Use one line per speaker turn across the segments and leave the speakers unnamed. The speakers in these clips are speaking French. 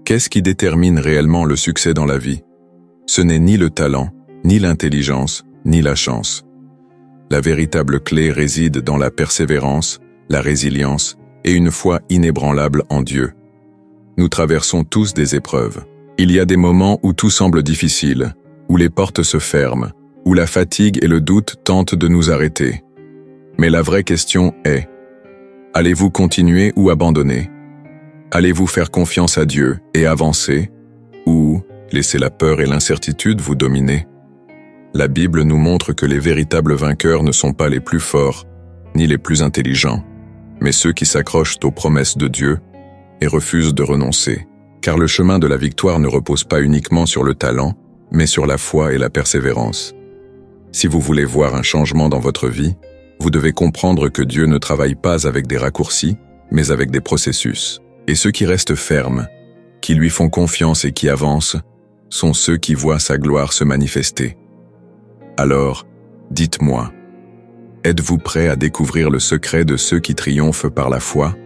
Qu'est-ce qui détermine réellement le succès dans la vie? Ce n'est ni le talent, ni l'intelligence, ni la chance. La véritable clé réside dans la persévérance, la résilience et une foi inébranlable en Dieu. Nous traversons tous des épreuves. Il y a des moments où tout semble difficile, où les portes se ferment, où la fatigue et le doute tentent de nous arrêter. Mais la vraie question est, allez-vous continuer ou abandonner? Allez-vous faire confiance à Dieu et avancer, ou laisser la peur et l'incertitude vous dominer? La Bible nous montre que les véritables vainqueurs ne sont pas les plus forts, ni les plus intelligents, mais ceux qui s'accrochent aux promesses de Dieu et refusent de renoncer. Car le chemin de la victoire ne repose pas uniquement sur le talent, mais sur la foi et la persévérance. Si vous voulez voir un changement dans votre vie, vous devez comprendre que Dieu ne travaille pas avec des raccourcis, mais avec des processus. Et ceux qui restent fermes, qui lui font confiance et qui avancent, sont ceux qui voient sa gloire se manifester. Alors, dites-moi, êtes-vous prêt à découvrir le secret de ceux qui triomphent par la foi?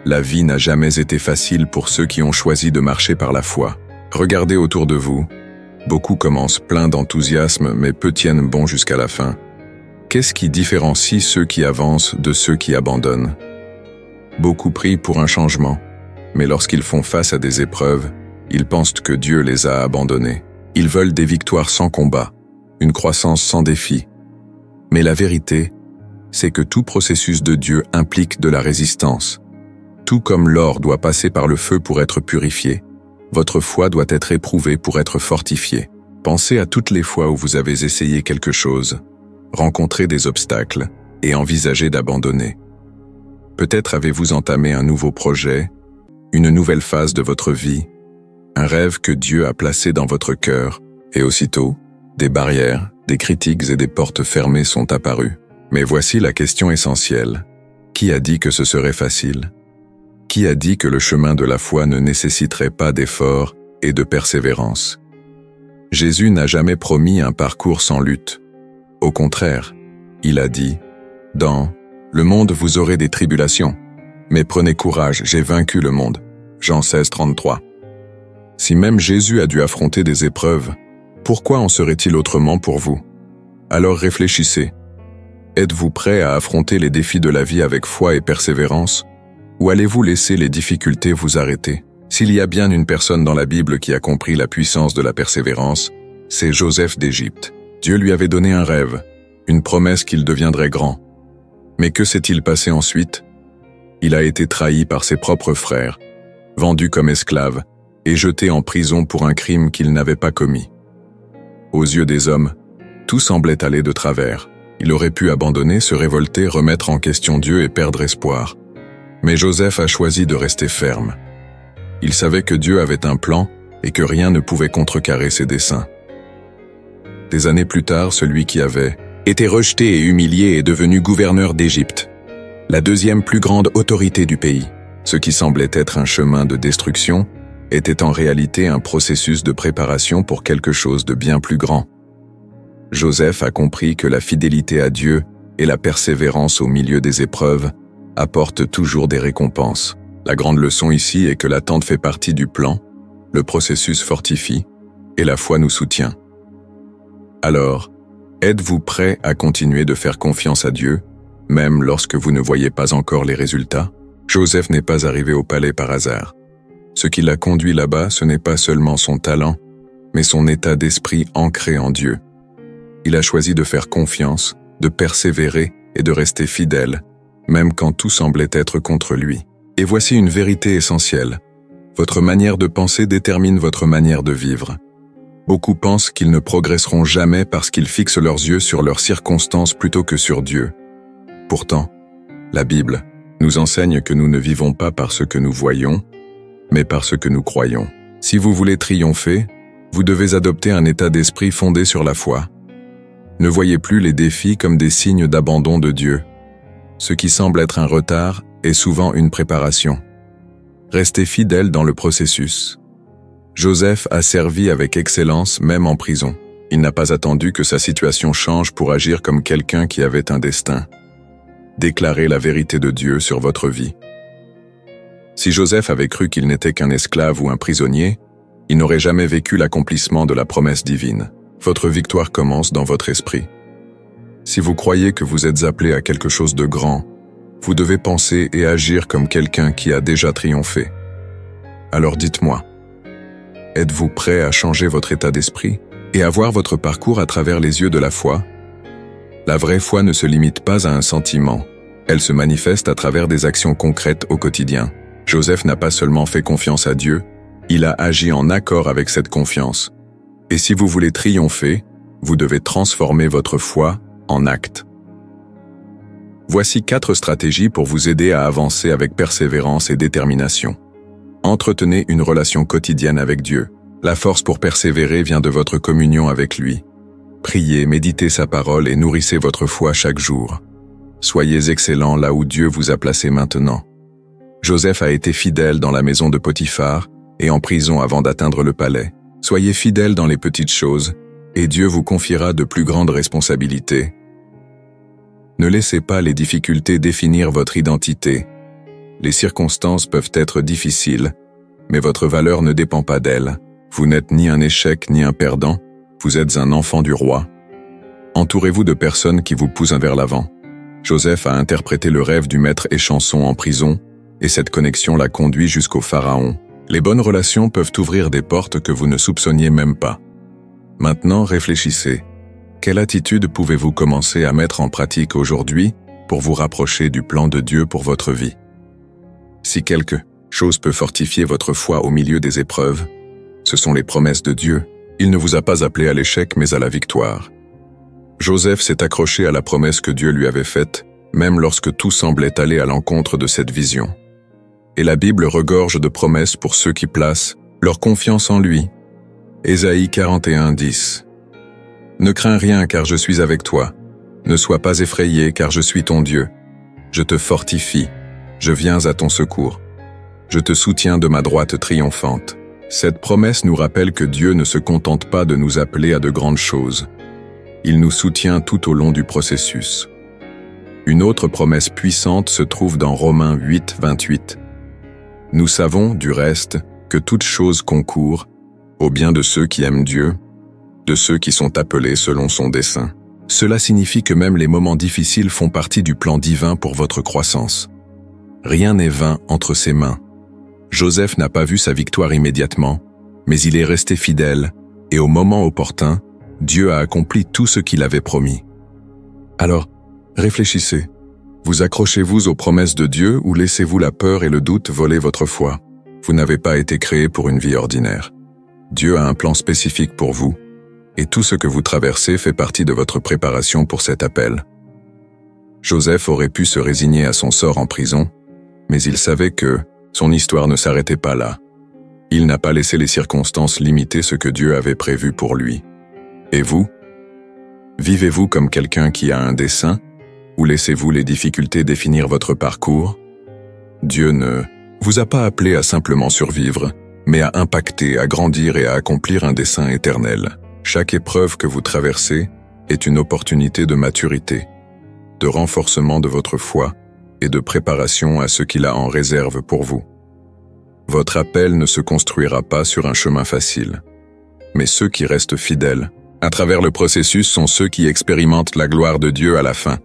La vie n'a jamais été facile pour ceux qui ont choisi de marcher par la foi. Regardez autour de vous. Beaucoup commencent pleins d'enthousiasme, mais peu tiennent bon jusqu'à la fin. Qu'est-ce qui différencie ceux qui avancent de ceux qui abandonnent? Beaucoup prient pour un changement, mais lorsqu'ils font face à des épreuves, ils pensent que Dieu les a abandonnés. Ils veulent des victoires sans combat, une croissance sans défi. Mais la vérité, c'est que tout processus de Dieu implique de la résistance. Tout comme l'or doit passer par le feu pour être purifié, votre foi doit être éprouvée pour être fortifiée. Pensez à toutes les fois où vous avez essayé quelque chose, rencontré des obstacles et envisagé d'abandonner. Peut-être avez-vous entamé un nouveau projet, une nouvelle phase de votre vie, un rêve que Dieu a placé dans votre cœur, et aussitôt, des barrières, des critiques et des portes fermées sont apparues. Mais voici la question essentielle. Qui a dit que ce serait facile? Qui a dit que le chemin de la foi ne nécessiterait pas d'efforts et de persévérance? Jésus n'a jamais promis un parcours sans lutte. Au contraire, il a dit, « Dans le monde vous aurez des tribulations, mais prenez courage, j'ai vaincu le monde. » Jean 16, 33. Si même Jésus a dû affronter des épreuves, pourquoi en serait-il autrement pour vous? Alors réfléchissez. Êtes-vous prêt à affronter les défis de la vie avec foi et persévérance? Ou allez-vous laisser les difficultés vous arrêter? S'il y a bien une personne dans la Bible qui a compris la puissance de la persévérance, c'est Joseph d'Égypte. Dieu lui avait donné un rêve, une promesse qu'il deviendrait grand. Mais que s'est-il passé ensuite? Il a été trahi par ses propres frères, vendu comme esclave et jeté en prison pour un crime qu'il n'avait pas commis. Aux yeux des hommes, tout semblait aller de travers. Il aurait pu abandonner, se révolter, remettre en question Dieu et perdre espoir. Mais Joseph a choisi de rester ferme. Il savait que Dieu avait un plan et que rien ne pouvait contrecarrer ses desseins. Des années plus tard, celui qui avait été rejeté et humilié est devenu gouverneur d'Égypte, la deuxième plus grande autorité du pays. Ce qui semblait être un chemin de destruction était en réalité un processus de préparation pour quelque chose de bien plus grand. Joseph a compris que la fidélité à Dieu et la persévérance au milieu des épreuves apportent toujours des récompenses. La grande leçon ici est que l'attente fait partie du plan, le processus fortifie et la foi nous soutient. Alors, êtes-vous prêt à continuer de faire confiance à Dieu, même lorsque vous ne voyez pas encore les résultats? Joseph n'est pas arrivé au palais par hasard. Ce qui l'a conduit là-bas, ce n'est pas seulement son talent, mais son état d'esprit ancré en Dieu. Il a choisi de faire confiance, de persévérer et de rester fidèle, même quand tout semblait être contre lui. Et voici une vérité essentielle. Votre manière de penser détermine votre manière de vivre. Beaucoup pensent qu'ils ne progresseront jamais parce qu'ils fixent leurs yeux sur leurs circonstances plutôt que sur Dieu. Pourtant, la Bible nous enseigne que nous ne vivons pas par ce que nous voyons, mais par ce que nous croyons. Si vous voulez triompher, vous devez adopter un état d'esprit fondé sur la foi. Ne voyez plus les défis comme des signes d'abandon de Dieu. Ce qui semble être un retard est souvent une préparation. Restez fidèle dans le processus. Joseph a servi avec excellence même en prison. Il n'a pas attendu que sa situation change pour agir comme quelqu'un qui avait un destin. Déclarez la vérité de Dieu sur votre vie. Si Joseph avait cru qu'il n'était qu'un esclave ou un prisonnier, il n'aurait jamais vécu l'accomplissement de la promesse divine. Votre victoire commence dans votre esprit. Si vous croyez que vous êtes appelé à quelque chose de grand, vous devez penser et agir comme quelqu'un qui a déjà triomphé. Alors dites-moi, êtes-vous prêt à changer votre état d'esprit et à voir votre parcours à travers les yeux de la foi? La vraie foi ne se limite pas à un sentiment, elle se manifeste à travers des actions concrètes au quotidien. Joseph n'a pas seulement fait confiance à Dieu, il a agi en accord avec cette confiance. Et si vous voulez triompher, vous devez transformer votre foi en acte. Voici 4 stratégies pour vous aider à avancer avec persévérance et détermination. Entretenez une relation quotidienne avec Dieu. La force pour persévérer vient de votre communion avec lui. Priez, méditez sa parole et nourrissez votre foi chaque jour. Soyez excellents là où Dieu vous a placé maintenant. Joseph a été fidèle dans la maison de Potiphar et en prison avant d'atteindre le palais. Soyez fidèles dans les petites choses, et Dieu vous confiera de plus grandes responsabilités. Ne laissez pas les difficultés définir votre identité. Les circonstances peuvent être difficiles, mais votre valeur ne dépend pas d'elles. Vous n'êtes ni un échec ni un perdant, vous êtes un enfant du roi. Entourez-vous de personnes qui vous poussent vers l'avant. Joseph a interprété le rêve du maître échanson en prison, et cette connexion l'a conduit jusqu'au pharaon. Les bonnes relations peuvent ouvrir des portes que vous ne soupçonniez même pas. Maintenant, réfléchissez. Quelle attitude pouvez-vous commencer à mettre en pratique aujourd'hui pour vous rapprocher du plan de Dieu pour votre vie? Si quelque chose peut fortifier votre foi au milieu des épreuves, ce sont les promesses de Dieu. Il ne vous a pas appelé à l'échec mais à la victoire. Joseph s'est accroché à la promesse que Dieu lui avait faite, même lorsque tout semblait aller à l'encontre de cette vision. Et la Bible regorge de promesses pour ceux qui placent leur confiance en lui. Ésaïe 41:10. Ne crains rien car je suis avec toi. Ne sois pas effrayé car je suis ton Dieu. Je te fortifie. Je viens à ton secours. Je te soutiens de ma droite triomphante. Cette promesse nous rappelle que Dieu ne se contente pas de nous appeler à de grandes choses. Il nous soutient tout au long du processus. Une autre promesse puissante se trouve dans Romains 8:28. Nous savons, du reste, que toute chose concourt au bien de ceux qui aiment Dieu, de ceux qui sont appelés selon son dessein. Cela signifie que même les moments difficiles font partie du plan divin pour votre croissance. Rien n'est vain entre ses mains. Joseph n'a pas vu sa victoire immédiatement, mais il est resté fidèle, et au moment opportun, Dieu a accompli tout ce qu'il avait promis. Alors, réfléchissez. Vous accrochez-vous aux promesses de Dieu ou laissez-vous la peur et le doute voler votre foi? Vous n'avez pas été créé pour une vie ordinaire. Dieu a un plan spécifique pour vous, et tout ce que vous traversez fait partie de votre préparation pour cet appel. Joseph aurait pu se résigner à son sort en prison, mais il savait que son histoire ne s'arrêtait pas là. Il n'a pas laissé les circonstances limiter ce que Dieu avait prévu pour lui. Et vous? Vivez-vous comme quelqu'un qui a un dessein, ou laissez-vous les difficultés définir votre parcours? Dieu ne vous a pas appelé à simplement survivre, mais à impacter, à grandir et à accomplir un dessein éternel. Chaque épreuve que vous traversez est une opportunité de maturité, de renforcement de votre foi et de préparation à ce qu'il a en réserve pour vous. Votre appel ne se construira pas sur un chemin facile, mais ceux qui restent fidèles à travers le processus sont ceux qui expérimentent la gloire de Dieu à la fin.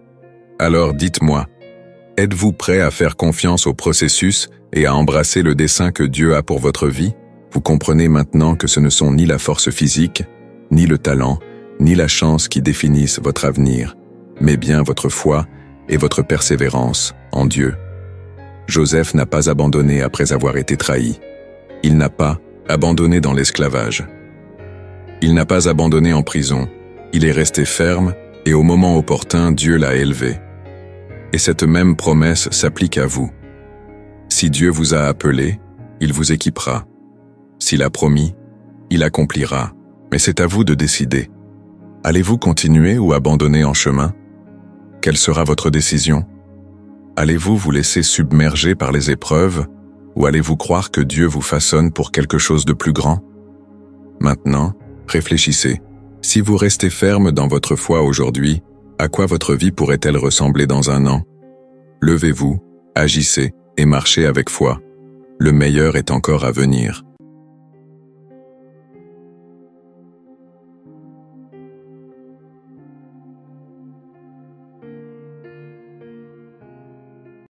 Alors dites-moi, êtes-vous prêt à faire confiance au processus et à embrasser le dessein que Dieu a pour votre vie? Vous comprenez maintenant que ce ne sont ni la force physique, ni le talent, ni la chance qui définissent votre avenir, mais bien votre foi et votre persévérance en Dieu. Joseph n'a pas abandonné après avoir été trahi. Il n'a pas abandonné dans l'esclavage. Il n'a pas abandonné en prison. Il est resté ferme et au moment opportun, Dieu l'a élevé. Et cette même promesse s'applique à vous. Si Dieu vous a appelé, il vous équipera. S'il a promis, il accomplira. Mais c'est à vous de décider. Allez-vous continuer ou abandonner en chemin? Quelle sera votre décision? Allez-vous vous laisser submerger par les épreuves ou allez-vous croire que Dieu vous façonne pour quelque chose de plus grand? Maintenant, réfléchissez. Si vous restez ferme dans votre foi aujourd'hui, à quoi votre vie pourrait-elle ressembler dans un an? Levez-vous, agissez et marchez avec foi. le meilleur est encore à venir.